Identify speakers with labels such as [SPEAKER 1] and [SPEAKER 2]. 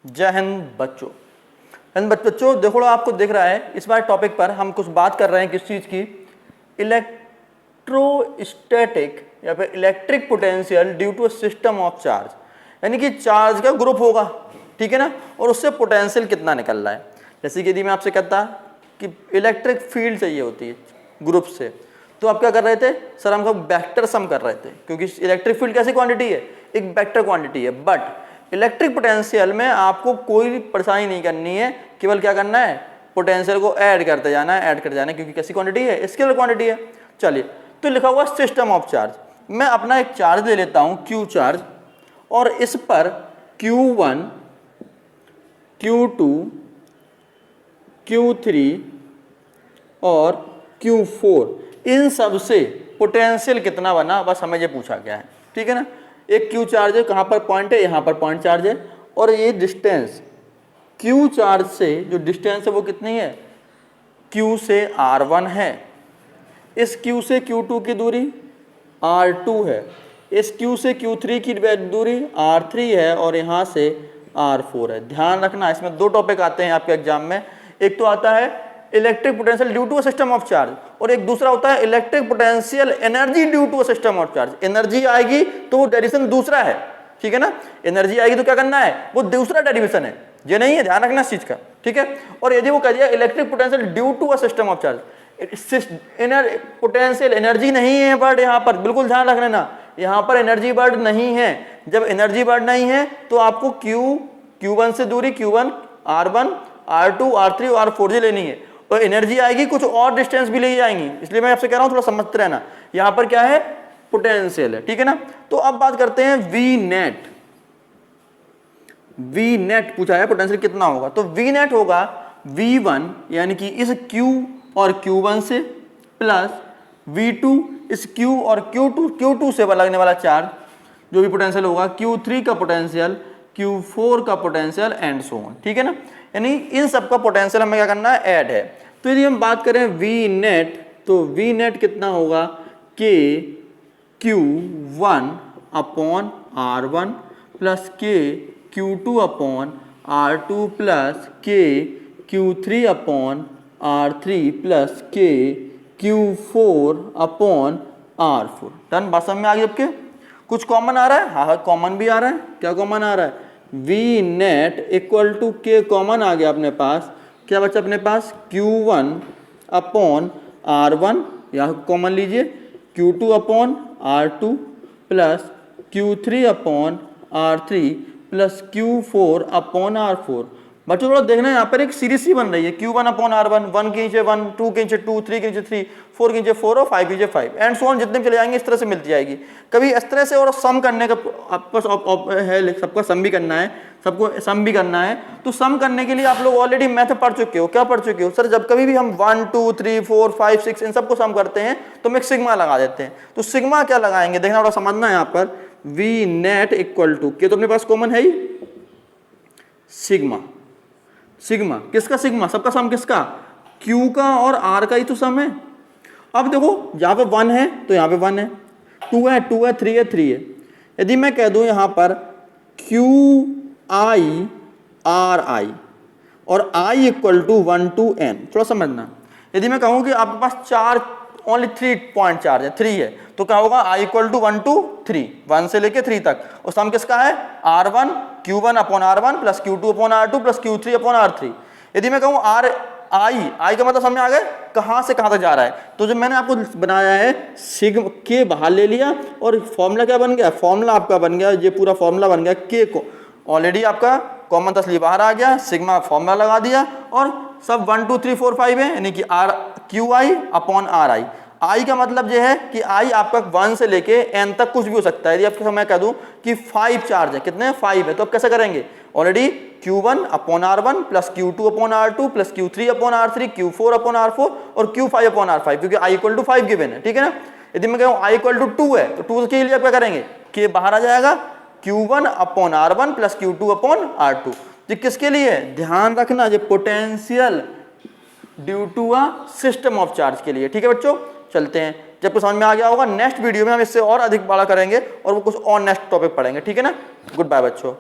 [SPEAKER 1] जय हिंद बच्चों। बच्चों देखो आपको दिख रहा है इस बार टॉपिक पर हम कुछ बात कर रहे हैं किस चीज़ की, इलेक्ट्रोस्टैटिक या फिर electric potential due to system of charge. यानी कि चार्ज का ग्रुप होगा, ठीक है ना, और उससे पोटेंशियल कितना निकल रहा है। जैसे कि यदि मैं आपसे कहता कि इलेक्ट्रिक फील्ड चाहिए होती है ग्रुप से, तो आप क्या कर रहे थे सर, हम वेक्टर सम कर रहे थे, क्योंकि इलेक्ट्रिक फील्ड कैसी क्वांटिटी है, एक वेक्टर क्वांटिटी है। बट इलेक्ट्रिक पोटेंशियल में आपको कोई परेशानी नहीं करनी है, केवल क्या करना है, पोटेंशियल को ऐड करते जाना है, क्योंकि कैसी क्वांटिटी है, स्केलर क्वांटिटी है। चलिए, तो लिखा हुआ सिस्टम ऑफ चार्ज, मैं अपना एक चार्ज ले लेता हूं Q चार्ज, और इस पर Q1 Q2 Q3 और Q4 इन सब से पोटेंशियल कितना बना, बस हमें ये पूछा गया है, ठीक है ना। एक Q चार्ज है, कहाँ पर पॉइंट है, यहाँ पर पॉइंट चार्ज है, और ये डिस्टेंस Q चार्ज से जो डिस्टेंस है वो कितनी है, Q से R1 है, इस Q से Q2 की दूरी R2 है, इस Q से Q3 की दूरी R3 है, और यहाँ से R4 है। ध्यान रखना, इसमें दो टॉपिक आते हैं आपके एग्जाम में, एक तो आता है electric potential due to a system of charge, और एक दूसरा होता है electric potential energy due to a system of charge. Energy आएगी तो वो डेरिवेशन दूसरा है, ठीक है ना, एनर्जी आएगी तो क्या करना है, वो दूसरा डेरिवेशन है, ये नहीं है, ध्यान रखना इस चीज का, ठीक है। और यदि वो कह दिया electric potential due to a system of charge, potential energy नहीं है वर्ड यहाँ पर, बिल्कुल ध्यान रख लेना, यहाँ पर एनर्जी वर्ड नहीं है। जब एनर्जी वर्ड नहीं है तो आपको Q1 से दूरी Q1 R1 R2 R3 और R4 लेनी है, तो एनर्जी आएगी, कुछ और डिस्टेंस भी ले जाएंगी, इसलिए मैं आपसे कह रहा हूं थोड़ा समझते रहना। यहां पर क्या है, पोटेंशियल है, ठीक है ना। तो अब बात करते हैं वी नेट पूछा है पोटेंशियल कितना होगा, तो वी नेट होगा V1 यानी कि इस Q और Q1 से प्लस V2 इस Q और Q2 से लगने वाला चार्ज, जो भी पोटेंशियल होगा, Q3 का पोटेंशियल, Q4 का पोटेंशियल एंड सो ऑन, ठीक है ना। यानी इन सब का पोटेंशियल हमें क्या करना है, ऐड है। तो यदि हम बात करें वी नेट, तो वी नेट कितना होगा, K Q1 upon R1 plus K Q2 upon R2 plus K Q3 upon R3 plus K Q4 upon R4। Done, बात समझ में आ गई आपके। कुछ कॉमन आ रहा है, हाँ कॉमन भी आ रहा है, क्या कॉमन आ रहा है, V net equal to K common आ गया अपने पास, क्या बचा अपने पास, Q1 अपॉन R1 या कॉमन लीजिए, Q2 upon R2 plus Q3 upon R3 plus Q4 upon R4। बच्चों थोड़ा देखना है, यहाँ पर एक सीरीज सी बन रही है, Q1 अपॉन R1, 1 के नीचे 1, 2 के नीचे 2, 3 के नीचे 3, 4 के नीचे 4 और 5 के नीचे 5 एंड सो ऑन, जितने भी चले जाएंगे इस तरह से मिलती जाएगी। कभी इस तरह से और सम करने का आपका है, सबका सम भी करना है, सबको सम भी करना है। तो सम करने के लिए आप लोग ऑलरेडी मैथ पढ़ चुके हो, क्या पढ़ चुके हो सर, जब कभी भी हम 1 2 3 4 5 6 इन सबको सम करते हैं तो हम एक सिग्मा लगा देते हैं। तो सिग्मा क्या लगाएंगे, देखना थोड़ा समझना है यहाँ पर, वी नेट इक्वल टू के, तो अपने पास कॉमन है ही सिग्मा, सिग्मा किसका, सिग्मा सबका सम किसका, Q का और R का ही तो सम है। अब देखो यहाँ पे 1 है तो यहाँ पे 1 है, 2 है 2 है, 3 है 3 है। यदि मैं कह दूं यहाँ पर QI RI और I equal to 1 to N, थोड़ा समझना, यदि मैं कहूँ कि आपके पास चार ओनली 3 पॉइंट चार्ज है, 3 है, तो क्या होगा, I इक्वल टू 1 to 3, 1 से लेके 3 तक, और सम किसका है, R1 Q1 upon R1 plus Q2 upon R2 plus Q3 upon R3। यदि मैं कहूँ I का मतलब समझ में आ गए कहाँ से कहाँ तक जा रहा है। तो जो मैंने आपको बनाया है सिग्मा के बाहर ले लिया, और फॉर्मूला क्या बन गया, फॉर्मूला आपका बन गया, ये पूरा फॉर्मूला बन गया के को, ऑलरेडी आपका कॉमन तस्लीम बाहर आ गया, सिग्मा फॉर्मूला लगा दिया, और सब 1 2 3 4 5 है, यानी कि QI अपॉन RI। I का मतलब ये है कि I आपका 1 से लेके N तक कुछ भी हो सकता है। यदि आपको मैं कह दूं कि 5 चार्ज है, कितने हैं 5 है, तो अब कैसे करेंगे, already Q1 upon R1 plus Q2 upon R2 plus Q3 upon R3 Q4 upon R4 और Q5 अपॉन R5, क्योंकि I इक्वल टू 5 गिवन है, ठीक है ना। यदि मैं कहूँ I इक्वल टू 2 है, तो 2 के लिए क्या करेंगे, K बाहर आ जाएगा, Q1 upon R1 plus Q2 upon R2। ये किसके लिए, ध्यान रखना, ये potential due to a system of charge के लिए, ठीक है बच्चों। चलते हैं, जब कुछ समझ में आ गया होगा नेक्स्ट वीडियो में हम इससे और अधिक बड़ा करेंगे और वो कुछ और नेक्स्ट टॉपिक पढ़ेंगे, ठीक है ना। गुड बाय बच्चों।